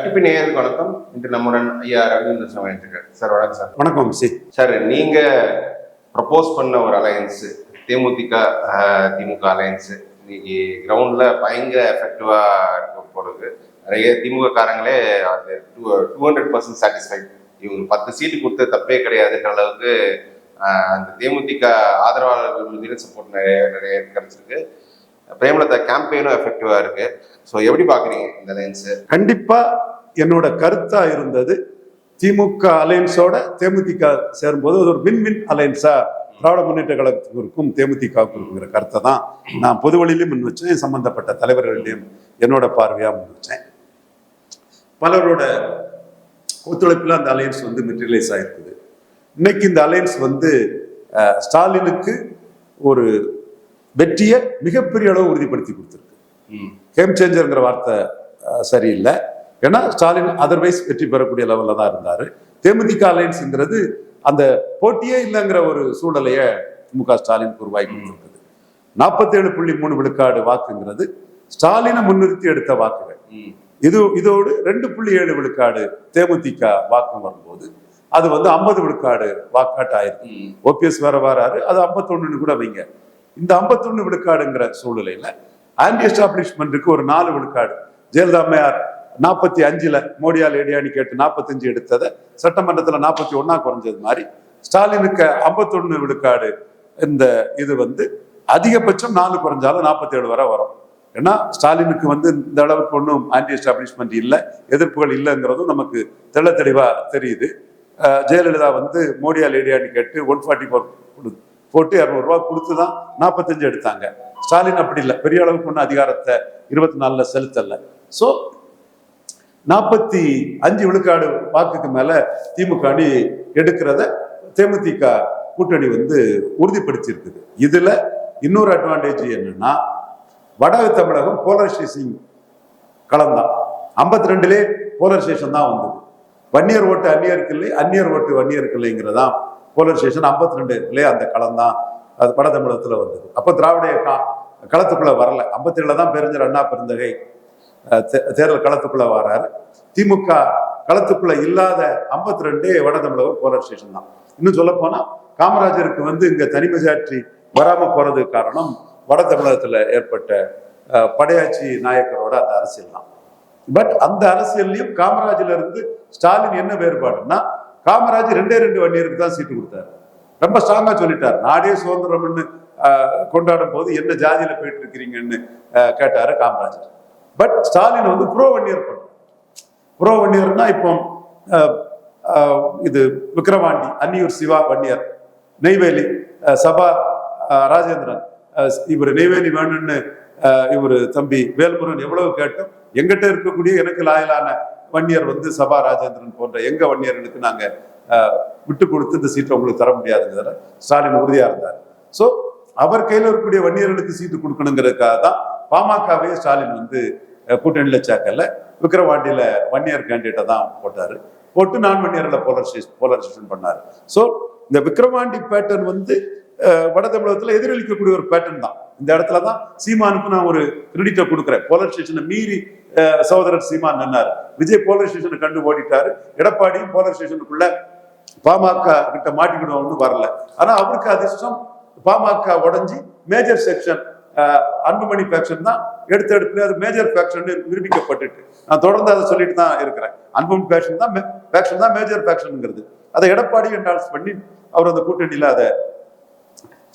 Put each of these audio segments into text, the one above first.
DP நேயர்களுக்கு வணக்கம். இன்று நம்முடன் ஐயா ரவீந்திர சமயத்துக்கு சார். வணக்கம் சார். வணக்கம் சார். நீங்க ப்ரப்போஸ் பண்ண ஒரு அலையன்ஸ் தேமுதிக திமுக அலையன்ஸ் இன்னைக்கு கிரவுண்ட்ல பயங்கர எஃபெக்டிவா இருக்க போடுது. நிறைய திமுக காரங்களே அது 200% சாட்டிஸ்ஃபைட். இவங்க 10 சீட்டு கொடுத்த தப்பே கிடையாதுன்ற அளவுக்கு அந்த தேமுதிக ஆதரவாளர்கள் மீது சப்போர்ட் நிறைய கிடைச்சிருக்கு. பிரேமலதா கேம்பெயினும் எஃபெக்டிவா இருக்கு. ஸோ எப்படி பாக்குறீங்க இந்த அலையன்ஸ்? கண்டிப்பா என்னோட கருத்தா இருந்தது, திமுக அலையன்ஸோட தேமுதிக சேரும்போது ஒரு வின் வின் அலையன்ஸா திராவிட முன்னேற்ற கழகத்திற்கும் தேமுதிகவுக்கும் இருக்கிற கருத்தை தான் நான் பொது வழியிலும் முன் வச்சேன், சம்பந்தப்பட்ட தலைவர்களிடையும் என்னோட பார்வையா முன் வச்சேன். பலரோட ஒத்துழைப்புல அந்த அலையன்ஸ் மெட்டீரியலைஸ் ஆயிருக்குது. இன்னைக்கு இந்த அலையன்ஸ் ஸ்டாலினுக்கு ஒரு வெற்றியை மிகப்பெரிய அளவு உறுதிப்படுத்தி கொடுத்துருக்கு. கேம் சேஞ்சர்ங்கிற வார்த்தை சரியில்லை, ஏன்னா ஸ்டாலின் அதர்வைஸ் வெற்றி பெறக்கூடிய லெவல்ல தான் இருந்தாரு. தேமுதிக அலையன்ஸ்ங்கிறது அந்த போட்டியே இல்லைங்கிற ஒரு சூழலைய திமுக ஸ்டாலின் உருவாக்கி கொடுத்துருக்குது. 47.3 விழுக்காடு வாக்குங்கிறது ஸ்டாலினை முன்னிறுத்தி எடுத்த வாக்குகள். இதோடு 2.7 விழுக்காடு தேமுதிக வாக்கு வரும்போது அது 50 விழுக்காடு வாக்காட்டு ஆயிருக்கு. ஓபிஎஸ் வேற வராரு, அது 51 கூட வைங்க. இந்த 51 விழுக்காடுங்கிற சூழ்நிலையில ஆன்டி எஸ்டாப்ளிஷ்மெண்ட்டுக்கு ஒரு 4 விழுக்காடு. ஜெயலலிதா அம்மையார் 45 மோடியால் ஏடியானி கேட்டு 45 எடுத்ததை சட்டமன்றத்துல 41 குறைஞ்சது மாதிரி ஸ்டாலினுக்கு 51 விழுக்காடு. இந்த இது அதிகபட்சம் 4 குறைஞ்சாலும் 47 வரை வரும். ஏன்னா ஸ்டாலினுக்கு இந்த அளவுக்கு ஒன்றும் ஆன்டி எஸ்டாப்ளிஷ்மெண்ட் இல்லை, எதிர்ப்புகள் இல்லைங்கிறதும் நமக்கு தெள்ள தெளிவா தெரியுது. ஜெயலலிதா மோடியால் ஏடியானி கேட்டு 144 போட்டு 200 ரூபா கொடுத்துதான் 45 எடுத்தாங்க. ஸ்டாலின் அப்படி இல்லை, பெரிய அளவுக்கு ஒன்றும் அதிகாரத்தை 24 செலுத்தல. ஸோ 45 விழுக்காடு வாக்குக்கு மேல திமுக அணி எடுக்கிறத தேமுதிக கூட்டணி உறுதிப்படுத்தி இருக்குது. இதுல இன்னொரு அட்வான்டேஜ் என்னன்னா, வட தமிழகம் போலரைசேஷன் களம்தான். 52 போலரைசேஷன் தான் வந்தது. வன்னியர் ஓட்டு அந்நியருக்கு இல்லை, அந்நியர் ஓட்டு வன்னியருக்கு இல்லைங்கிறதான் போலரைசேஷன். 52 அந்த களம் தான் அது வட தமிழகத்துல வந்தது. அப்ப திராவிட களத்துக்குள்ள வரல. 57 தான் பெருஞ்சர் அண்ணா பெருந்தகை தேர்தல் களத்துக்குள்ள வராரு. திமுக களத்துக்குள்ள இல்லாத 52 வட தமிழகம் போலரைசேஷன் தான். இன்னும் சொல்ல போனா காமராஜருக்கு இங்க தனி மெஜாரிட்டி வராம போறதுக்கு காரணம் வட தமிழகத்துல ஏற்பட்ட படையாட்சி நாயக்கரோட அந்த அரசியல் தான். பட் அந்த அரசியல்லையும் காமராஜ்ல இருந்து ஸ்டாலின் என்ன வேறுபாடுன்னா, காமராஜ் 2 வன்னியருக்கு தான் சீட்டு கொடுத்தாரு. ரொம்ப ஸ்ட்ராங்கா சொல்லிட்டாரு. நாடே சுதந்திரம்னு கொண்டாடும் போது என்ன ஜாதியில போயிட்டு இருக்கிறீங்கன்னு கேட்டாரு காமராஜர். பட் ஸ்டாலின் ப்ரோ வன்னியர் பண்ண. ப்ரோ வன்னியர்னா இப்போ இது விக்கிரவாண்டி அன்னியூர் சிவா வன்னியர், நெய்வேலி சபா ராஜேந்திரன், இவர் நெய்வேலி வேணும்னு இவர் தம்பி வேல்முருகன் எவ்வளவு கேட்டோம். எங்கிட்ட இருக்கக்கூடிய எனக்கு லாயலான வன்னியர் சபா ராஜேந்திரன் போன்ற எங்க வன்னியர்களுக்கு நாங்க விட்டு கொடுத்து இந்த சீட்டை உங்களுக்கு தர முடியாதுங்கிறத ஸ்டாலின் உறுதியா இருந்தார். ஸோ அவர் கையில் இருக்கக்கூடிய வன்னியர்களுக்கு சீட்டு கொடுக்கணுங்கிறதுக்காக தான் பாமகவே ஸ்டாலின் கூட்டணியில சேர்க்கல, விக்கிரவாண்டியில வன்னியர் கேண்டிடேட்டை தான் போட்டாரு. போட்டு நான் வன்னியர்களை போலரைசேஷன் பண்ணாரு. ஸோ இந்த விக்கிரவாண்டி பேட்டர்ன் வட தமிழகத்துல எதிரொலிக்கக்கூடிய ஒரு பேட்டர்ன் தான். இந்த இடத்துலதான் சீமானுக்கு நான் ஒரு கிரெடிட்டை கொடுக்குறேன். போலரைசேஷனை மீறி சகோதரர் சீமான் நின்னாரு. விஜய் போலரைசேஷனை கண்டு ஓடிட்டாரு. எடப்பாடியும் போலரைசேஷனுக்குள்ள பாமக கிட்ட மாட்டிக்கிடுவோம்னு வரல. ஆனா அவருக்கு அதிர்ஷ்டம், பாமக உடஞ்சி மேஜர் செக்ஷன் அன்புமணி ஃபேக்ஷன் தான் எடுத்து அது மேஜர் ஃபேக்ஷன் நிரூபிக்கப்பட்டுட்டு நான் தொடர்ந்து அதை சொல்லிட்டு தான் இருக்கிறேன். அன்புமணி ஃபேக்ஷன் தான் மேஜர் ஃபேக்ஷனுங்கிறது. அதை எடப்பாடி என்டால்ஸ் பண்ணி அவர் அந்த கூட்டணியில அதை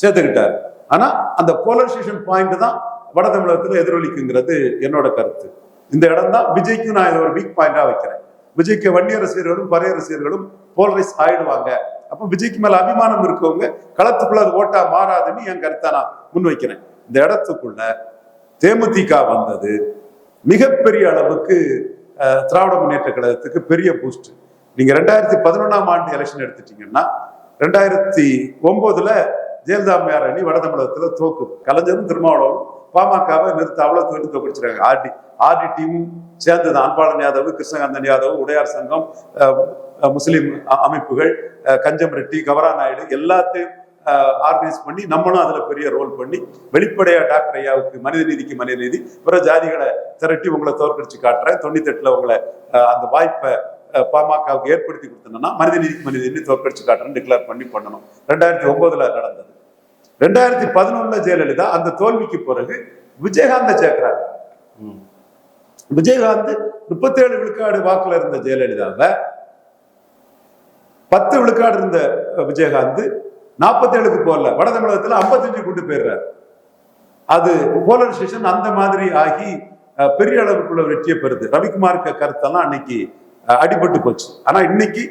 சேர்த்துக்கிட்டாரு. ஆனா அந்த போலரைசேஷன் பாயிண்ட் தான் வட தமிழகத்துல எதிரொலிக்குங்கிறது என்னோட கருத்து. இந்த இடம் தான் விஜய்க்கு நான் இதை ஒரு வீக் பாயிண்டா வைக்கிறேன். விஜய்க்கு வன்னிய ரசிகர்களும் பறைய ரசிகர்களும் போலரைஸ் ஆயிடுவாங்க. அப்போ விஜய்க்கு மேல அபிமானம் இருக்கவங்க களத்துக்குள்ள அது ஓட்டா மாறாதுன்னு என் கருத்தை நான் முன்வைக்கிறேன். இந்த இடத்துக்குள்ள தேமுதிக வந்தது மிகப்பெரிய அளவுக்கு திராவிட முன்னேற்ற கழகத்துக்கு பெரிய பூஸ்ட். நீங்க 2011ஆம் ஆண்டு எலெக்ஷன் எடுத்துட்டீங்கன்னா 2009 ஜெயலலிதா அம்மையார் அணி வட தமிழகத்துல தோக்குது. கலைஞரும் திருமாவளவனும் பாமகவை நிறுத்த அவ்வளவு தோக்கடிச்சிருக்காங்க. ஆர்டி டீமும் சேர்ந்தது. அன்பாளன் யாதவ், கிருஷ்ணகாந்தன் யாதவ், உடையார் சங்கம், முஸ்லிம் அமைப்புகள், கஞ்சம் ரெட்டி, கவரா நாயுடு எல்லாத்தையும் ஆர்கனைஸ் பண்ணி நம்மளும் அதுல பெரிய ரோல் பண்ணி வெளிப்படையா டாக்டர் ஐயாவுக்கு மனித நீதிக்கு மனித நீதி பிற ஜாதிகளை திரட்டி உங்களை தோற்கடிச்சு காட்டுறேன் 98ல உங்களை அந்த வாய்ப்பை பாமகவுக்கு ஏற்படுத்தி கொடுத்தோம்னா மனித நீதிக்கு மனித நீதி தோற்கடிச்சு காட்டுறேன்னு டிக்ளேர் பண்ணி பண்ணணும். 2009ல நடந்தது. 2011ல ஜெயலலிதா அந்த தோல்விக்கு பிறகு விஜயகாந்த் சேர்க்கிறாங்க. விஜயகாந்த் 37 விழுக்காடு வாக்குல இருந்த ஜெயலலிதாவை 10 விழுக்காடு இருந்த விஜயகாந்த் 47க்கு போகல, வட தமிழகத்துல 55 கொண்டு போயிடுறாரு. அது போலரைசேஷன் அந்த மாதிரி ஆகி பெரிய அளவுக்குள்ள வெற்றியை பெறுது. ரவிக்குமாருக்கு கருத்தெல்லாம் அன்னைக்கு அடிபட்டு போச்சு. ஆனா இன்னைக்கு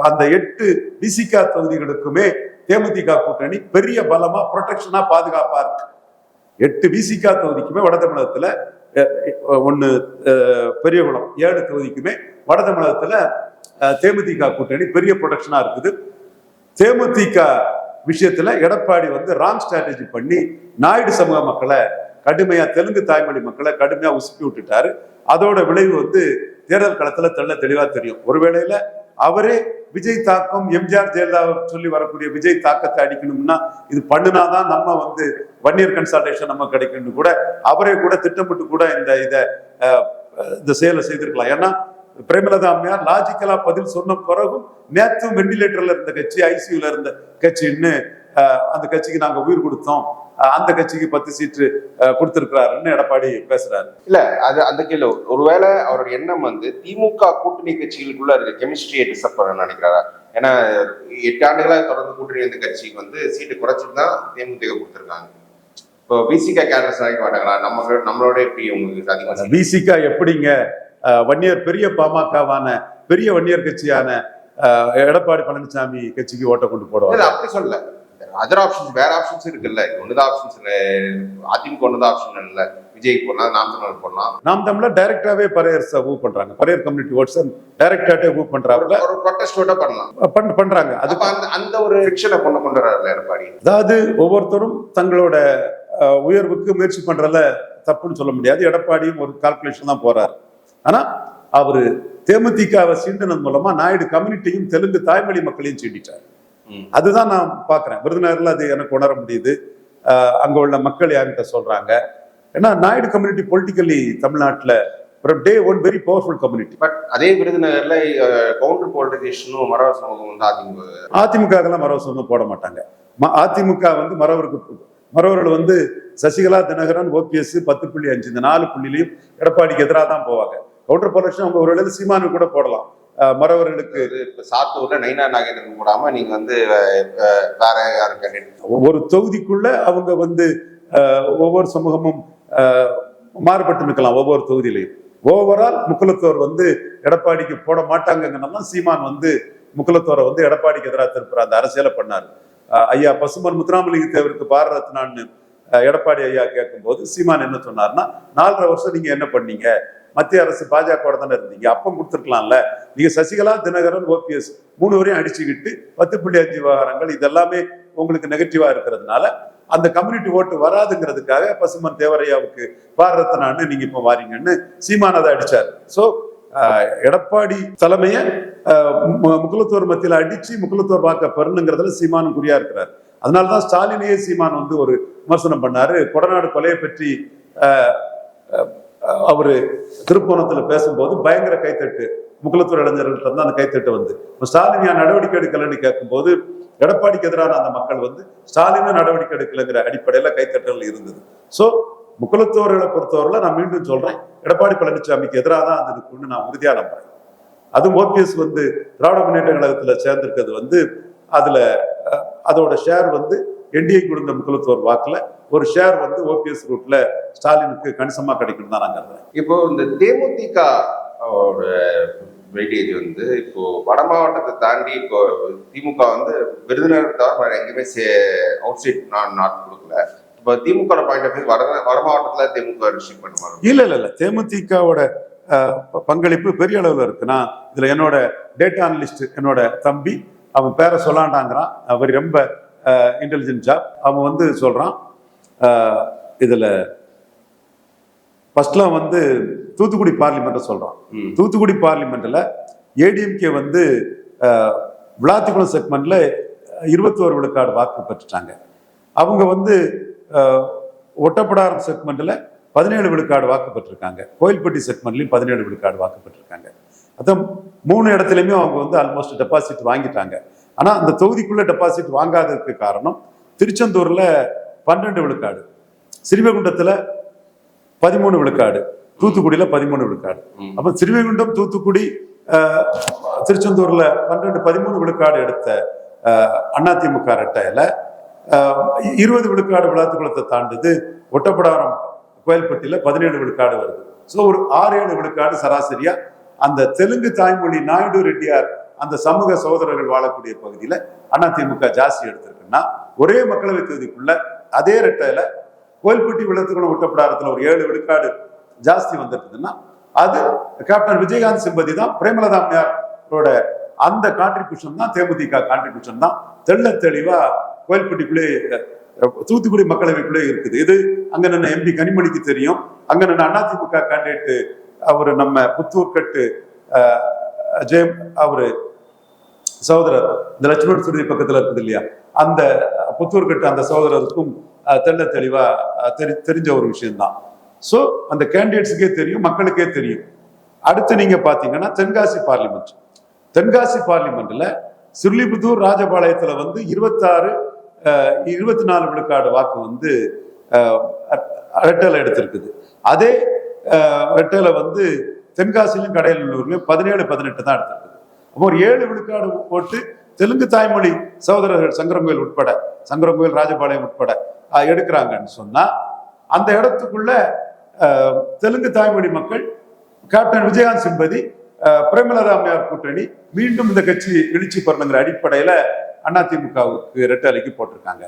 அந்த 8 விசிகா தொகுதிகளுக்குமே தேமுதிக கூட்டணி பெரிய பலமா ப்ரொடெக்ஷனா பாதுகாப்பா இருக்கு. 8 விசிகா தொகுதிக்குமே வட தமிழகத்துல 1 பெரியகுளம் 7 தொகுதிக்குமே வட தமிழகத்துல தேமுதிக கூட்டணி பெரிய ப்ரொடெக்ஷனா இருக்குது. தேமுதிக விஷயத்துல எடப்பாடி வந்து ராங் ஸ்ட்ராட்டஜி பண்ணி நாயுடு சமூக மக்களை கடுமையா, தெலுங்கு தாய்மொழி மக்களை கடுமையா உசுப்பி விட்டுட்டாரு. அதோட விளைவு வந்து தேர்தல் களத்துல தெளிவா தெரியும். ஒருவேளையில அவரே விஜய் தாக்கம், எம்ஜிஆர் ஜெயலலிதா சொல்லி வரக்கூடிய விஜய் தாக்கத்தை அடிக்கணும்னா இது பண்ணுனாதான் நம்ம வந்து வன்னியர் கன்சல்டேஷன் நம்ம கிடைக்கணும்னு கூட அவரே கூட திட்டமிட்டு கூட இந்த செயலை செய்திருக்கலாம். ஏன்னா பிரேமலதா அம்மையார் லாஜிக்கலா பதில் சொன்ன பிறகும் நேத்தும் வெண்டிலேட்டர்ல இருந்த கட்சி, ஐசியூல இருந்த கட்சின்னு அந்த கட்சிக்கு நாங்க உயிர் கொடுத்தோம், அந்த கட்சிக்கு 10 சீட்டு கொடுத்திருக்கிறாருன்னு எடப்பாடி பேசுறாரு. இல்ல அது அந்த கேள்வி, ஒருவேளை அவரோட எண்ணம் வந்து திமுக கூட்டணி கட்சிகளுக்குள்ள இருக்க கெமிஸ்ட்ரியை டிஸ்டர்ப் பண்ண நினைக்கிறாரா? ஏன்னா 8 ஆண்டுகளாக தொடர்ந்து கூட்டணி இருந்த கட்சிக்கு வந்து சீட்டு குறைச்சிட்டு தான் தேமுதிக கொடுத்துருக்காங்க. இப்போ விசிகா கேடர்ஸ் ஆகிக்க மாட்டாங்களா? நம்மளோட எப்படி உங்களுக்கு அதிகமாக விசிகா எப்படிங்க வன்னியர் பெரிய பாமகவான பெரிய வன்னியர் கட்சியான எடப்பாடி பழனிசாமி கட்சிக்கு ஓட்ட கொண்டு போடுவாங்க? அப்படி சொல்லல, அதர் ஆப்ஷன்ஸ் வேற ஆப்ஷன்ஸ் இருக்குல்ல. ஒண்ணுதான் ஆப்ஷன்ஸ் இல்ல, அதிமுக ஒண்ணுதான் ஆப்ஷன் இல்ல. விஜய் போடலாம், நாம் தமிழர் போடலாம். நாம் தமிழர் டைரக்டாவே பரையர்ஸ் மூவ் பண்றாங்க. பரையர் கம்யூனிட்டி ஓட்ஸ் டைரக்டாவே மூவ் பண்றாங்க. ஒரு ப்ரொடெஸ்ட் ஓட்ட பண்றாங்க. அது அந்த ஒரு ஃபிக்ஷனை கொண்டு வராருல எடப்பாடி. அதாவது ஒவ்வொருத்தரும் தங்களோட உயர்வுக்கு முயற்சி பண்றதுல தப்புன்னு சொல்ல முடியாது. எடப்பாடியும் ஒரு கால்குலேஷன் தான் போறாரு. ஆனா அவரு தேமுதிகவை சீண்டினது மூலமா நாயுடு கம்யூனிட்டியும் தெலுங்கு தாய்மொழி மக்களையும் சீண்டிட்டார். அதுதான் நான் பாக்குறேன். விருதுநகர்ல அது எனக்கு உணர முடியுது. அங்க உள்ள மக்கள் யார்கிட்ட சொல்றாங்க. ஏன்னா நாயுடு கம்யூனிட்டி பொலிட்டிக்கலி தமிழ்நாட்டுல day one very powerful community. But அதே விருதுநகர்ல கவுண்டர் போலரைசேஷனும் மறவர் சமூகம் வந்து அதிமுகலாம் மறவர் சமூகம் போட மாட்டாங்க. அதிமுக வந்து மறவர்கள் வந்து சசிகலா, தினகரன், ஓபிஎஸ் 10.5 இந்த 4 புள்ளிலையும் எடப்பாடிக்கு எதிராக தான் போவாங்க. கவுண்டர் போலரைசேஷன் அவங்க ஒரு சீமானு கூட போடலாம். மறவர்களுக்கு இப்ப சாத்தூர்ல நைனா நாகேந்திரன் போடாம நீங்க வந்து வேற யாரு ஒவ்வொரு தொகுதிக்குள்ள அவங்க வந்து ஒவ்வொரு சமூகமும் மாறுபட்டு நிற்கலாம். ஒவ்வொரு தொகுதியிலையும் ஓவரால் முக்குலத்தோர் வந்து எடப்பாடிக்கு போட மாட்டாங்கன்னா சீமான் வந்து முக்குலத்தோரை வந்து எடப்பாடிக்கு எதிராக திருப்புற அந்த அரசியலை பண்ணாரு. ஐயா பசுமன் முத்துராமலிங்க தேவருக்கு பாரத ரத்னான்னு எடப்பாடி ஐயா கேட்கும் போது சீமான் என்ன சொன்னார்னா, 4.5 வருஷம் நீங்க என்ன பண்ணீங்க? மத்திய அரசு பாஜக தானே இருந்தீங்க, அப்பம் கொடுத்துருக்கலாம்ல. நீங்க சசிகலா, தினகரன், ஓபிஎஸ் 3 வரையும் அடிச்சுக்கிட்டு 10.5 விவகாரங்கள் இதெல்லாமே உங்களுக்கு நெகட்டிவா இருக்கிறதுனால அந்த கம்யூனிட்டி ஓட்டு வராதுங்கிறதுக்காக பசுமன் தேவரையாவுக்கு பாரதத்தினான்னு நீங்க இப்ப வாரீங்கன்னு சீமான் அதை அடிச்சாரு. சோ எடப்பாடி தலைமைய முக்குலத்தோர் மத்தியில அடிச்சு முக்குலத்தோர் வாக்க பெறணுங்கிறதுல சீமானும் குறியா இருக்கிறார். அதனாலதான் ஸ்டாலினையே சீமான் வந்து ஒரு விமர்சனம் பண்ணாரு. கொடநாடு கொலையை பற்றி அவரு திருப்போணத்துல பேசும்போது பயங்கர கைத்தட்டு முக்குலத்தூர் இளைஞர்கள்ட்ட இருந்து அந்த கைத்தட்டு வந்து ஸ்டாலின் ஏன் நடவடிக்கை எடுக்கலன்னு கேட்கும்போது எடப்பாடிக்கு எதிரான அந்த மக்கள் வந்து ஸ்டாலினும் நடவடிக்கை எடுக்கலைங்கிற அடிப்படையில கைத்தட்டல் இருந்தது. சோ முக்குலத்தோர்களை பொறுத்தவரை நான் மீண்டும் சொல்றேன், எடப்பாடி பழனிசாமிக்கு எதிராக தான் அது இருக்குன்னு நான் உறுதியா நம்புறேன். அதுவும் ஓபிஎஸ் வந்து திராவிட முன்னேற்ற கழகத்துல சேர்ந்திருக்கிறது வந்து அதுல அதோட ஷேர் வந்து என்டிஏ கொடுத்த முக்குலத்தோர் வாக்குல ஒரு ஷேர் வந்து ஓபிஎஸ் ரூட்ல ஸ்டாலினுக்கு கணிசமா கிடைக்கும் தான் நான் கருதுறேன். இப்போ இந்த தேமுதிக வெயிட்டேஜ் வந்து இப்போ வட மாவட்டத்தை தாண்டி இப்போ திமுக வந்து விருதுநகர் தவிர எங்கேயுமே அவுட் சைட் நாட் கொடுக்கல. இப்போ திமுக பாயிண்ட் ஆஃப் வியூ வட மாவட்டத்துல திமுக ரிசீவ் பண்ணுவாங்க. இல்ல தேமுதிகவோட பங்களிப்பு பெரிய அளவுல இருக்கு. நான் இதுல என்னோட டேட்டா அனலிஸ்ட் என்னோட தம்பி அவன் பேரை சொல்லாண்டாங்கிறான். அவர் ரொம்ப இன்டெலிஜென்ட் ஜாப். அவன் வந்து சொல்றான் இதுல ஃபர்ஸ்ட்லாம் வந்து தூத்துக்குடி பார்லிமெண்ட் சொல்றான். தூத்துக்குடி பார்லிமெண்ட்ல ஏடிஎம்கே வந்து விளாத்திக்குளம் செக்மெண்ட்ல 21 விழுக்காடு வாக்கு பெற்றுட்டாங்க. அவங்க வந்து ஒட்டப்படாரம் செக்மெண்ட்ல 17 விழுக்காடு வாக்கு பெற்றிருக்காங்க. கோயில்பட்டி செக்மெண்ட்லயும் 17 விழுக்காடு வாக்கு பெற்றிருக்காங்க. அதான் 3 இடத்துலையுமே அவங்க வந்து ஆல்மோஸ்ட் டெபாசிட் வாங்கிட்டாங்க. ஆனா அந்த தொகுதிக்குள்ள டெபாசிட் வாங்காததுக்கு காரணம் திருச்செந்தூர்ல 12 விழுக்காடு, ஸ்ரீவைகுண்டத்துல 13 விழுக்காடு, தூத்துக்குடியில 13 விழுக்காடு. அப்ப ஸ்ரீவைகுண்டம், தூத்துக்குடி, திருச்செந்தூர்ல 13 விழுக்காடு எடுத்த அதிமுக ரெட்டையில 20 விழுக்காடு விளாத்துக்குளத்தை தாண்டுது. ஒட்டப்படாரம் கோயில்பட்டியில 17 விழுக்காடு வருது. ஸோ ஒரு 6-7 விழுக்காடு சராசரியா அந்த தெலுங்கு தாய்மொழி நாயுடு ரெட்டியார் அந்த சமூக சகோதரர்கள் வாழக்கூடிய பகுதியில அதிமுக ஜாஸ்தி எடுத்திருக்குன்னா, ஒரே மக்களவை தொகுதிக்குள்ள அதே ரெட்டையில கோயில்பட்டி, விளாத்துக்குளம், ஒட்டப்படாரத்துல ஒரு 7 விழுக்காடு ஜாஸ்தி வந்திருக்குதுன்னா அது கேப்டன் விஜயகாந்த் சிம்பதி தான், பிரேமலதா அம்மையாரோட அந்த கான்ட்ரிபியூஷன் தான், தேமுதிக கான்ட்ரிபியூஷன் தான் தெள்ள தெளிவா கோயில்பட்டிக்குள்ளே தூத்துக்குடி மக்களவைக்குள்ளே இருக்குது. இது அங்க நின்ன எம்பி கனிமொழிக்கு தெரியும். அங்க நின்ன அதிமுக கேண்டிடேட் அவரு நம்ம புத்தூர் கட்டு ஜெயம் அவரு சகோதரர், இந்த லட்சுமண சுருதி பக்கத்துல இருக்குது இல்லையா, அந்த புத்தூர் கட்டு அந்த சகோதரருக்கும் தெள்ள தெளிவா தெரிஞ்ச ஒரு விஷயம்தான். ஸோ அந்த கேண்டிடேட்ஸுக்கே தெரியும், மக்களுக்கே தெரியும். அடுத்து நீங்க பாத்தீங்கன்னா தென்காசி பார்லிமெண்ட்ல ஸ்ரீலிபுத்தூர், ராஜபாளையத்துல வந்து 24 விழுக்காடு வாக்கு வந்து ரெட்டலை எடுத்திருக்குது. அதே ரெட்டலை வந்து தென்காசியிலும் கடையலூர்லயும் 17-18 தான் எடுத்திருக்குது. அப்போ ஒரு 7 விழுக்காடு போட்டு தெலுங்கு தாய்மொழி சகோதரர்கள் சங்கரங்கோயில் உட்பட, சங்கரங்கோயில், ராஜபாளையம் உட்பட எடுக்கிறாங்கன்னு சொன்னா, அந்த இடத்துக்குள்ள தெலுங்கு தாய்மொழி மக்கள் கேப்டன் விஜயகாந்த் சிம்பதி, பிரேமலதா அம்மையார் கூட்டணி மீண்டும் இந்த கட்சி எழுச்சி பெறணுங்கிற அடிப்படையில அதிமுகவுக்கு ரெட்டலைக்கு போட்டிருக்காங்க.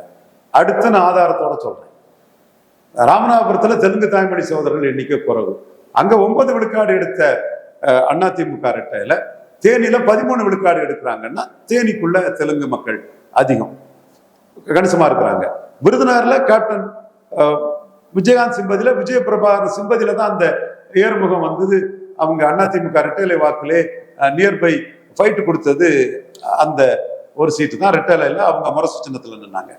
அடுத்து நான் ஆதாரத்தோட சொல்றேன். ராமநாதபுரத்துல தெலுங்கு தாய்மொழி சகோதரர்கள் எண்ணிக்கை குறைவு. அங்க 9 விழுக்காடு எடுத்த அதிமுக ரெட்டையில தேனியில 13 விழுக்காடு எடுக்கிறாங்கன்னா, தேனிக்குள்ள தெலுங்கு மக்கள் அதிகம் கணிசமா இருக்கிறாங்க. விருதுநகர்ல கேப்டன் விஜயகாந்த் சிம்பதியில, விஜயபிரபாகர் சிம்பதியில தான் அந்த ஏர்முகம் வந்தது. அவங்க அதிமுக ரெட்டைலை வாக்குலே நியர்பை ஃபைட் கொடுத்தது அந்த ஒரு சீட்டு தான். ரெட்டைலையில அவங்க முரசு சின்னத்துல நின்னாங்க.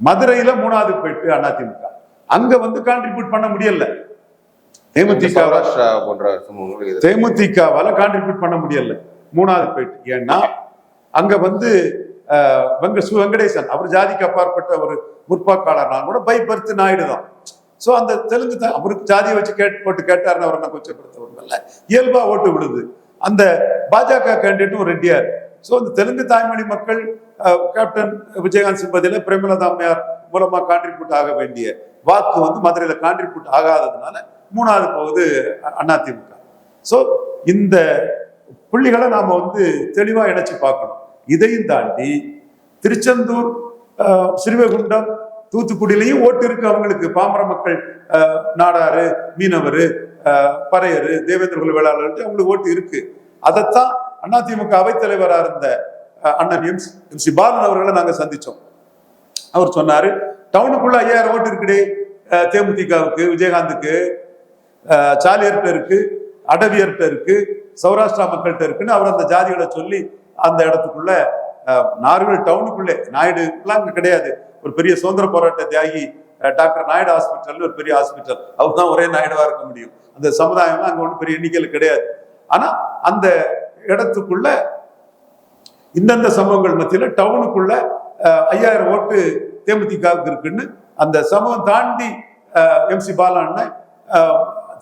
மதுரையில 3வது போயிட்டு அதிமுக அங்க வந்து கான்ட்ரிபியூட் பண்ண முடியல. தேமுதிகவால கான்ட்ரிபியூட் பண்ண முடியல 3வது போயிட்டு. ஏன்னா அங்க வந்து வெங்கடேசன் அவர் ஜாதிக்கு அப்பாற்பட்ட ஒரு முற்போக்காளர்னாலும் கூட பை பர்த் நாயுடு தான். ஸோ அந்த தெலுங்கு அவருக்கு ஜாதியை வச்சு போட்டு கேட்டாருன்னு அவரை கொச்சப்படுத்தவர்கள் இயல்பா ஓட்டு விடுது. அந்த பாஜக கேண்டிடேட்டும் ரெட்டியார். ஸோ இந்த தெலுங்கு தாய்மொழி மக்கள் கேப்டன் விஜயகாந்த் சிம்பதியில, பிரேமலதா அம்மையார் மூலமா கான்ட்ரிபியூட் ஆக வேண்டிய வாக்கு வந்து மதுரையில கான்ட்ரிபியூட் ஆகாததுனால 3வது போகுது அதிமுக. ஸோ இந்த புள்ளிகளை நாம வந்து தெளிவா இணைச்சு பார்க்கணும். இதையும் தாண்டி திருச்செந்தூர், ஸ்ரீவைகுண்டம், தூத்துக்குடியிலையும் ஓட்டு இருக்கு அவங்களுக்கு. பாமர மக்கள், நாடாரு, மீனவர், பறையரு, தேவேந்திர குல வேளாளர் அவங்களுக்கு ஓட்டு இருக்கு. அதைத்தான் அதிமுக அவைத்தலைவராக இருந்த அண்ணன் எம்.சி. பாலன் அவர்களை நாங்க சந்திச்சோம். அவர் சொன்னாரு, டவுனுக்குள்ள 5000 ஓட்டு இருக்குடே தேமுதிகவுக்கு, விஜயகாந்துக்கு, சாலியர்கிட்ட இருக்கு, அடவியர்கிட்ட இருக்கு, சௌராஷ்டிரா மக்கள்கிட்ட இருக்குன்னு அவர் அந்த ஜாதிகளை சொல்லி அந்த இடத்துக்குள்ள நார்மல் டவுனுக்குள்ளே, நாயுடுலாம் அங்க கிடையாது, ஒரு பெரிய சுதந்திர போராட்ட தியாகி டாக்டர் நாயுடு ஹாஸ்பிட்டல் ஒரு பெரிய ஹாஸ்பிட்டல், அவர் தான் ஒரே நாயுடுவா இருக்க முடியும். அந்த சமுதாயம்லாம் அங்க ஒன்றும் பெரிய எண்ணிக்கையில் கிடையாது. ஆனா அந்த இடத்துக்குள்ள இந்தந்த சமூகங்கள் மத்தியில டவுனுக்குள்ள 5000 ஓட்டு தேமுதிகவுக்கு இருக்குன்னு அந்த சமூகம் தாண்டி எம்.சி. பாலன்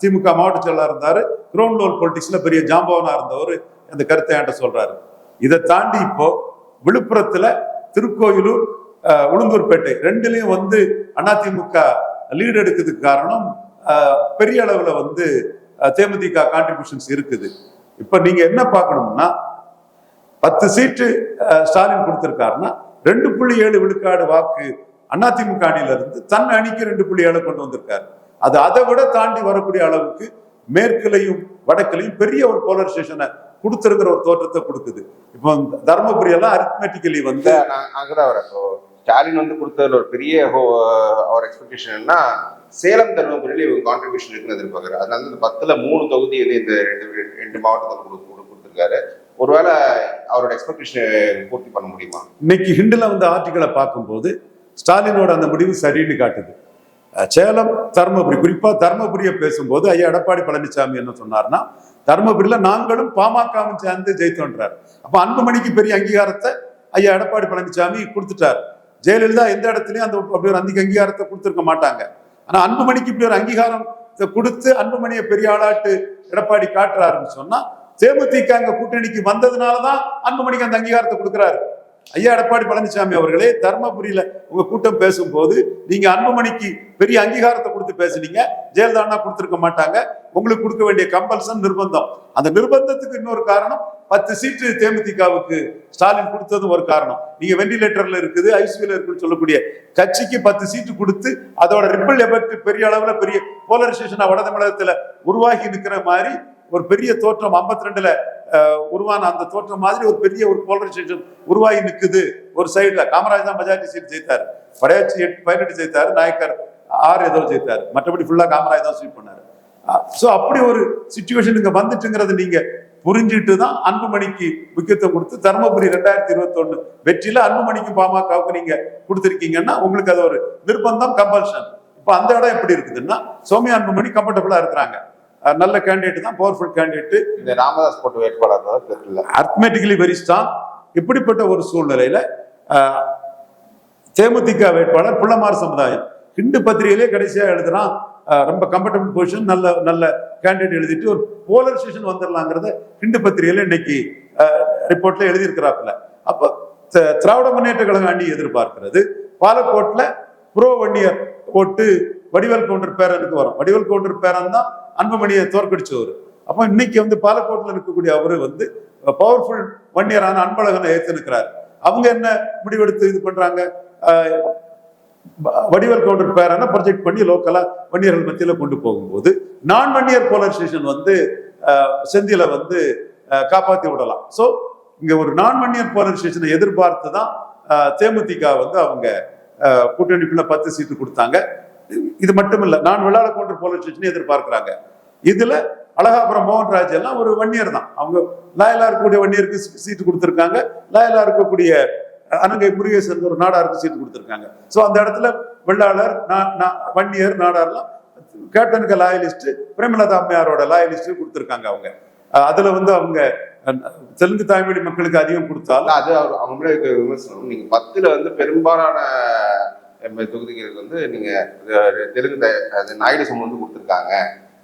திமுக மாவட்ட செயலாளர் இருந்தாரு. கிரவுண்ட் லெவல் பொலிட்டிக்ஸ்ல பெரிய ஜாம்பவனா இருந்தவர் அந்த கருத்தை என்கிட்ட சொல்றாரு. இதை தாண்டி இப்போ விழுப்புரத்துல, திருக்கோயிலூர், உளுந்தூர்பேட்டை ரெண்டுலயும் வந்து அதிமுக லீடு எடுக்கிறதுக்கு காரணம் பெரிய அளவுல வந்து தேமுதிக கான்ட்ரிபியூஷன்ஸ் இருக்குது. இப்ப நீங்க என்ன பார்க்கணும்னா, 10 சீட்டு ஸ்டாலின் கொடுத்திருக்காருன்னா 2.7 விழுக்காடு வாக்கு அதிமுக அணியில இருந்து தன் அணிக்கு 2.7 கொண்டு வந்திருக்காரு. அது அதை விட தாண்டி வரக்கூடிய அளவுக்கு மேற்குலையும் வடக்குலையும் பெரிய ஒரு போலரைசேஷனை கொடுத்துருங்கிற ஒரு தோற்றத்தை கொடுக்குது. இப்போ தர்மபுரி எல்லாம் அரித்மெட்டிக்கலி வந்து அங்கதான் வர ஸ்டாலின் வந்து கொடுத்ததுல ஒரு பெரிய அவர் எக்ஸ்பெக்டேஷன் என்ன, சேலம் தர்மபுரியில இவங்க கான்ட்ரிபியூஷன் இருக்குன்னு எதிர்பார்க்குறாரு. அதனால இந்த 10ல் 3 தொகுதி வந்து இந்த 2 மாவட்டத்தில் கொடுத்துருக்காரு. ஒருவேளை அவரோட எக்ஸ்பெக்டேஷன் பூர்த்தி பண்ண முடியுமா? இன்னைக்கு ஹிண்டுல வந்து ஆர்டிகளை பார்க்கும்போது ஸ்டாலினோட அந்த முடிவு சரின்னு காட்டுது. சேலம், தருமபுரி, குறிப்பா தருமபுரியை பேசும்போது ஐயா எடப்பாடி பழனிசாமி என்ன சொன்னார்னா, தருமபுரியில நாங்களும் பாமகவும் சேர்ந்து ஜெயித்தோன்றார். அப்ப அன்புமணிக்கு பெரிய அங்கீகாரத்தை ஐயா எடப்பாடி பழனிசாமி கொடுத்துட்டார். ஜெயலலிதா எந்த இடத்துலயும் அந்த அப்படி ஒரு அங்கீகாரத்தை கொடுத்துருக்க மாட்டாங்க. ஆனா அன்புமணிக்கு இப்படி ஒரு அங்கீகாரம் கொடுத்து அன்புமணியை பெரிய ஆளாட்டு எடப்பாடி காட்டுறாருன்னு சொன்னா, தேமுதிக அங்க கூட்டணிக்கு வந்ததுனாலதான் அன்புமணிக்கு அந்த அங்கீகாரத்தை கொடுக்குறாரு. ஐயா எடப்பாடி பழனிசாமி அவர்களே, தர்மபுரியில உங்க கூட்டம் பேசும்போது நீங்க அன்புமணிக்கு பெரிய அங்கீகாரத்தை கொடுத்து பேசுனீங்க. ஜெயலலிதா கொடுத்திருக்க மாட்டாங்க. உங்களுக்கு கொடுக்க வேண்டிய கம்பல்சன் நிர்பந்தம். அந்த நிர்பந்தத்துக்கு இன்னொரு காரணம் 10 சீட்டு தேமுதிகவுக்கு ஸ்டாலின் கொடுத்ததும் ஒரு காரணம். நீங்க வெண்டிலேட்டர்ல இருக்குது, ஐசியூல இருக்குன்னு சொல்லக்கூடிய கட்சிக்கு 10 சீட்டு கொடுத்து அதோட ரிப்பிள் எஃபெக்ட் பெரிய அளவுல பெரிய போலரைசேஷன் வட தமிழகத்துல உருவாகி நிற்கிற மாதிரி ஒரு பெரிய தோற்றம் 52ல உருவான அந்த தோற்றம் மாதிரி ஒரு பெரிய ஒரு போலரைசேஷன் உருவாகி நிற்குது. ஒரு சைடுல காமராஜ் தான் மெஜாரிட்டி சீட் ஜெயித்தாரு, படையாச்சி 18 ஜெயித்தாரு, நாயக்கர் 6 ஏதோ ஜெயித்தாரு, மற்றபடி ஃபுல்லா காமராஜ் தான் ஸ்வீப் பண்ணாரு. சோ அப்படி ஒரு சிச்சுவேஷன் இங்க வந்துட்டுங்கிறது நீங்க புரிஞ்சுட்டு தான் அன்புமணிக்கு முக்கியத்துவம் கொடுத்து தருமபுரி 2021 வெற்றியில அன்புமணிக்கு பாமகவுக்கு நீங்க கொடுத்திருக்கீங்கன்னா உங்களுக்கு அது ஒரு நிர்பந்தம், கம்பல்ஷன். இப்ப அந்த இடம் எப்படி இருக்குதுன்னா, சௌமியா அன்புமணி கம்ஃபர்டபுளா இருக்கிறாங்க, நல்ல கேண்டிடேட் தான், பவர்ஃபுல் கேண்டிடேட். இந்த ராமதாஸ் போட்ட வேட்பாளர் அர்த்மெட்டிக்கலி வெரி ஸ்ட்ராங். இப்படிப்பட்ட ஒரு சூழ்நிலையில தேமுதிக வேட்பாளர் புள்ளமார் சமுதாயம் ஹிண்டு பத்திரிகையிலே கடைசியா எழுதுறான், ரொம்ப கம்ஃபர்டபுள் பொசிஷன், நல்ல நல்ல கேண்டிடேட் எழுதிட்டு ஒரு போலரைசேஷன் வந்துடலாங்கிறத ஹிண்டு பத்திரிகையில இன்னைக்கு ரிப்போர்ட்ல எழுதியிருக்கிறாப்புல. அப்போ திராவிட முன்னேற்ற கழக அணி எதிர்பார்க்கிறது பாலக்கோட்ல புரோ வன்னியர் ஓட்டு வடிவேல் கவுண்டர் பேரனுக்கு வரும். வடிவேல் கவுண்டர் பேரன் தான் அன்புமணியை தோற்கடிச்சவர். அப்போ இன்னைக்கு வந்து பாலக்கோட்டில் இருக்கக்கூடிய அவரு வந்து பவர்ஃபுல் வன்னியரான அன்பழகனை ஏற்று நிற்கிறார். அவங்க என்ன முடிவெடுத்து இது பண்றாங்க, வடிவேல் கவுண்டர் பேரனை ப்ரொஜெக்ட் பண்ணி லோக்கலா வன்னியர்கள் மத்தியில கொண்டு போகும்போது நான் வன்னியர் போலரைசேஷன் வந்து செந்தில வந்து காப்பாற்றி விடலாம். ஸோ இங்க ஒரு நான் வன்னியர் போலரைசேஷனை எதிர்பார்த்து தான் தேமுதிக வந்து அவங்க கூட்டணிக்குள்ள 10 சீட்டு கொடுத்தாங்க. இது மட்டும் இல்ல, நான் வெள்ளாள கவுண்டர் போலரைசேஷன் எதிர்பார்க்கிறாங்க. இதுல அழகாபுரம் மோகன்ராஜ் எல்லாம் ஒரு வன்னியர் தான், அவங்க லாயலா இருக்கக்கூடிய வன்னியருக்கு சீட்டு கொடுத்திருக்காங்க, லாயலா இருக்கக்கூடிய அனங்கை முருகேசன் ஒரு நாடாருக்கு சீட்டு கொடுத்திருக்காங்க. ஸோ அந்த இடத்துல வெள்ளாளர், வன்னியர், நாடார்லாம் கேப்டனுக்கு லாயலிஸ்ட், பிரேமலதா அம்மையாரோட லாயலிஸ்ட் கொடுத்திருக்காங்க. அவங்க அதுல வந்து அவங்க தெலுங்கு தாய்மொழி மக்களுக்கு அதிகம் கொடுத்தாலும் அது அவங்களுக்கு விமர்சனம். நீங்க 10ல வந்து பெரும்பாலான தொகுதிகளுக்கு வந்து நீங்க தெலுங்கு நாயுடு சமூகம் வந்து கொடுத்துருக்காங்க,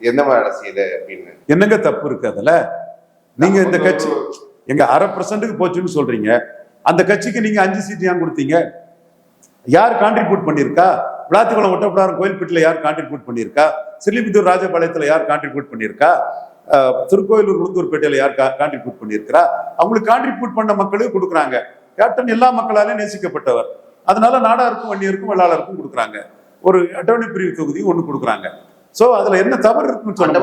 எந்த மாதிரி அரசியல் அப்படின்னு என்னங்க தப்பு இருக்கு அதுல? நீங்க இந்த கட்சி எங்க 1/2% போச்சுன்னு சொல்றீங்க, அந்த கட்சிக்கு நீங்க 5 சீட் ஏன் கொடுத்தீங்க? யார் கான்ட்ரிபியூட் பண்ணிருக்கா? விளாத்திக்குளம் ஒட்டப்படாரம் கோயில்பட்டில யார் கான்ட்ரிபியூட் பண்ணிருக்கா? சிலிபுத்தூர் ராஜபாளையத்துல யார் கான்ட்ரிபியூட் பண்ணிருக்கா? திருக்கோயிலூர் உளுந்தூர்பேட்டையில யார் கான்ட்ரிபியூட் பண்ணியிருக்கிறா? அவங்களுக்கு கான்ட்ரிபியூட் பண்ண மக்களுக்கு கொடுக்குறாங்க. கேப்டன் எல்லா மக்களாலும் நேசிக்கப்பட்டவர், அதனால நாடாருக்கும் வன்னியருக்கும் வெள்ளாளருக்கும் கொடுக்குறாங்க. ஒரு அட்டவணை பிரிவு தொகுதி ஒண்ணு கொடுக்குறாங்க. சோ அதுல என்ன தவறு இருக்குன்னு சொல்ல,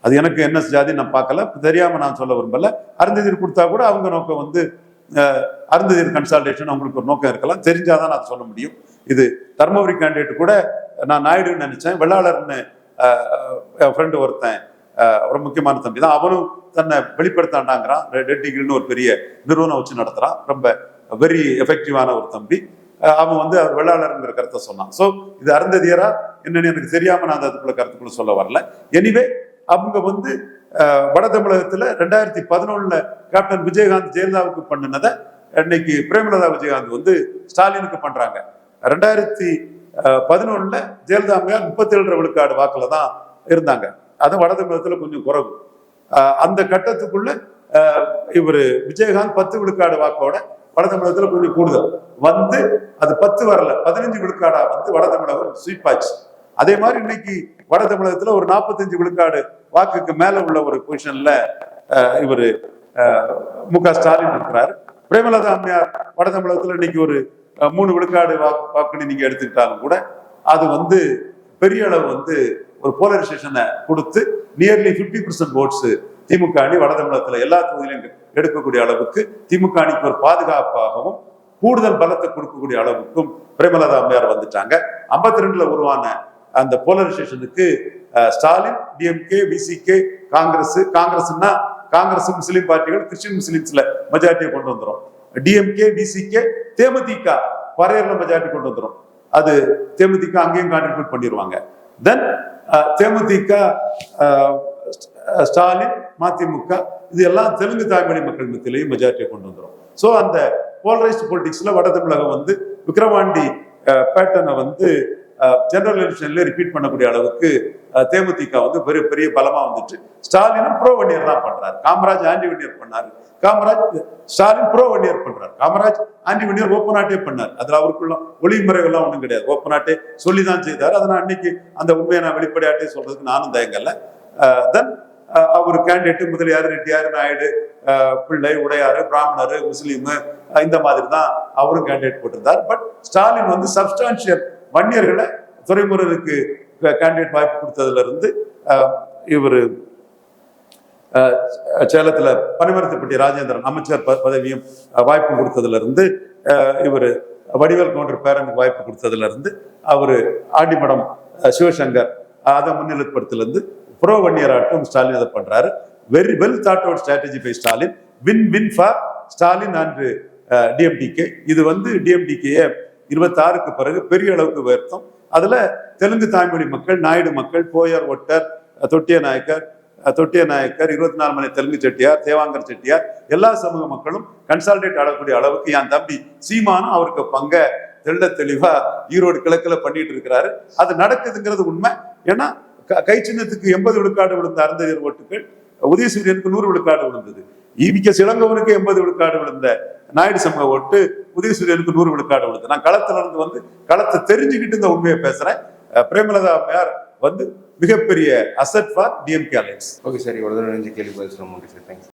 அது எனக்கு என்ன ஜாதி நான் பார்க்கல, தெரியாம நான் சொல்ல விரும்பல. அருந்ததியர் கொடுத்தா கூட அவங்க நோக்கம் வந்து அருந்ததியர் கன்சால்டேஷன் அவங்களுக்கு ஒரு நோக்கம் இருக்கலாம், தெரிஞ்சாதான் நான் சொல்ல முடியும். இது தர்மபுரி கேண்டிடேட் கூட நான் நாயுடுன்னு நினைச்சேன், வெள்ளாளர்னு ஃப்ரெண்டு ஒருத்தன் ஒரு முக்கியமான தம்பி தான், அவனும் தன்னை வெளிப்படுத்தாண்டாங்கிறான். ரெட்டிகிள்னு ஒரு பெரிய நிறுவனம் வச்சு நடத்துறான், ரொம்ப வெரி எஃபெக்டிவான ஒரு தம்பி. அவன் வந்து அவர் வெள்ளாளருங்கிற கருத்தை சொன்னான். ஸோ இது அருந்ததியரா என்னன்னு எனக்கு தெரியாம நான் அதுக்குள்ள கருத்துக்குள்ள சொல்ல வரல. எனிவே அவங்க வந்து வட தமிழகத்துல 2011 கேப்டன் விஜயகாந்த் ஜெயலலிதாவுக்கு பண்ணினதை இன்னைக்கு பிரேமலதா விஜயகாந்த் வந்து ஸ்டாலினுக்கு பண்றாங்க. 2011 ஜெயலலிதா அம்மையார் 37 விழுக்காடு வாக்குல தான் இருந்தாங்க, அது வட தமிழகத்துல கொஞ்சம் குறைவு. அந்த கட்டத்துக்குள்ள இவரு விஜயகாந்த் 10 விழுக்காடு வாக்கோட வட தமிழகத்துல கொஞ்சம் கூடுதல் வந்து அது 10 வரல, 15 விழுக்காடா வந்து வட தமிழகம் ஸ்வீப் ஆச்சு. அதே மாதிரி இன்னைக்கு வட தமிழகத்துல ஒரு 45 விழுக்காடு வாக்குக்கு மேல உள்ள ஒரு பொசிஷன்ல இவரு மு.க. ஸ்டாலின் இருக்கிறாரு. பிரேமலதா அம்மையார் வட தமிழகத்துல இன்னைக்கு ஒரு 3 விழுக்காடு வாக்குன்னு நீங்க எடுத்துக்கிட்டாலும் கூட அது வந்து பெரிய அளவு வந்து ஒரு போலரைசேஷனை கொடுத்து நியர்லி 50% ஓட்ஸ் திமுக அணி வட தமிழகத்துல எல்லா தொகுதியிலும் எடுக்கக்கூடிய அளவுக்கு திமுக அணிக்கு ஒரு பாதுகாப்பாகவும் கூடுதல் பலத்தை கொடுக்கக்கூடிய அளவுக்கும் பிரேமலதா அம்மையார் வந்துட்டாங்க. 52ல உருவான அந்த போலரைசேஷனுக்கு ஸ்டாலின், டிஎம்கே, விசிகே, காங்கிரஸ்னா காங்கிரஸ் முஸ்லீம் பார்ட்டிகள் கிறிஸ்டின் முஸ்லிம்ஸ்ல மெஜாரிட்டியை கொண்டு வந்துரும். டிஎம்கே டிசிகே தேமுதிக பரையர்ல மெஜாரிட்டி கொண்டு வந்துரும். அது தேமுதிக அங்கேயும் கான்ட்ரிபியூட் பண்ணிடுவாங்க. தென் தேமுதிக ஸ்டாலின் மதிமுக இது எல்லாம் தெலுங்கு தாய்மொழி மக்கள் மத்தியிலையும் மெஜாரிட்டியை கொண்டு வந்துடும். ஸோ அந்த போலரைஸ்ட் பொலிட்டிக்ஸ்ல வட தமிழகம் வந்து விக்கிரவாண்டி பேட்டர்னை வந்து ஜெனரல் எலெக்ஷன்ல ரிப்பீட் பண்ணக்கூடிய அளவுக்கு தேமுதிக வந்து பெரிய பெரிய பலமா வந்துட்டு ஸ்டாலினும் ப்ரோ வன்னியர் தான் பண்றாரு. காமராஜ் ஆன்டி வன்னியர் பண்ணாரு, ஸ்டாலின் ப்ரோ வன்னியர் பண்றாரு. காமராஜ் ஆன்டி வன்னியர் ஓப்பனாட்டே பண்ணார். அதுல அவருக்குள்ள ஒளிமுறைகள்லாம் ஒன்றும் கிடையாது, ஓப்பனாட்டே சொல்லிதான் செய்தார். அதை நான் அன்னைக்கு அந்த உண்மையை நான் வெளிப்படையாட்டே சொல்றதுக்கு நானும் தயங்கல. தென் அவர் கேண்டிடேட் முதலியார், ரெட்டியார், நாயுடு, பிள்ளை, உடையாறு, பிராமணர், முஸ்லீம் இந்த மாதிரி தான் அவரும் கேண்டிடேட் போட்டிருந்தார். பட் ஸ்டாலின் வந்து சப்ஸ்டான்சியல் வன்னியர்களை துரைமுருகனுக்கு கேண்டிடேட் வாய்ப்பு கொடுத்ததுல இருந்து இவர் சேலத்துல பனிமரத்துப்பட்டி ராஜேந்திரன் அமைச்சர் பதவியும் வாய்ப்பு கொடுத்ததுல இருந்து இவர் வடிவேல் கவுண்டர் பேரனுக்கு வாய்ப்பு கொடுத்ததுல இருந்து அவரு ஆண்டிமடம் சிவசங்கர் அதை முன்னிலைப்படுத்தல இருந்து ப்ரோ வன்னியராட்டும் ஸ்டாலின் அதை பண்றாரு. Very well thought out strategy by Stalin. Win win for Stalin and DMDK. இது வந்து டிஎம்டிகே 26க்கு பிறகு பெரிய அளவுக்கு உயர்த்தும். அதுல தெலுங்கு தாய்மொழி மக்கள், நாயுடு மக்கள், போயர், ஒட்டர், தொட்டிய நாயக்கர், 24 மணி தெலுங்கு செட்டியார், தேவாங்கர் செட்டியார் எல்லா சமூக மக்களும் கன்சால்டேட் ஆடக்கூடிய அளவுக்கு என் தம்பி சீமானும் அவருக்கு பங்க தெளிவா ஈரோடு கிழக்குல பண்ணிட்டு இருக்கிறாரு. அது நடக்குதுங்கிறது உண்மை. ஏன்னா கை சின்னத்துக்கு 80 விழுக்காடு விழுந்த அருந்ததியர் ஓட்டுகள் உதயசூரியனுக்கு 100 விழுக்காடு விழுந்தது. ஈவிக்க சிலங்கவனுக்கு 80 விழுக்காடு விழுந்த நாயுடு சமூக ஓட்டு உதயசூரியனுக்கு 100 விழுக்காடு விழுந்தது. நான் களத்துல இருந்து வந்து களத்தை தெரிஞ்சுக்கிட்டு இந்த உண்மையை பேசுறேன். பிரேமலதா அம்மையார் வந்து மிகப்பெரிய asset for DMK alliance. Okay sir, இவ்வளவு கேள்வி பதில் சொல்ல முடியும் சார். தேங்க்ஸ்.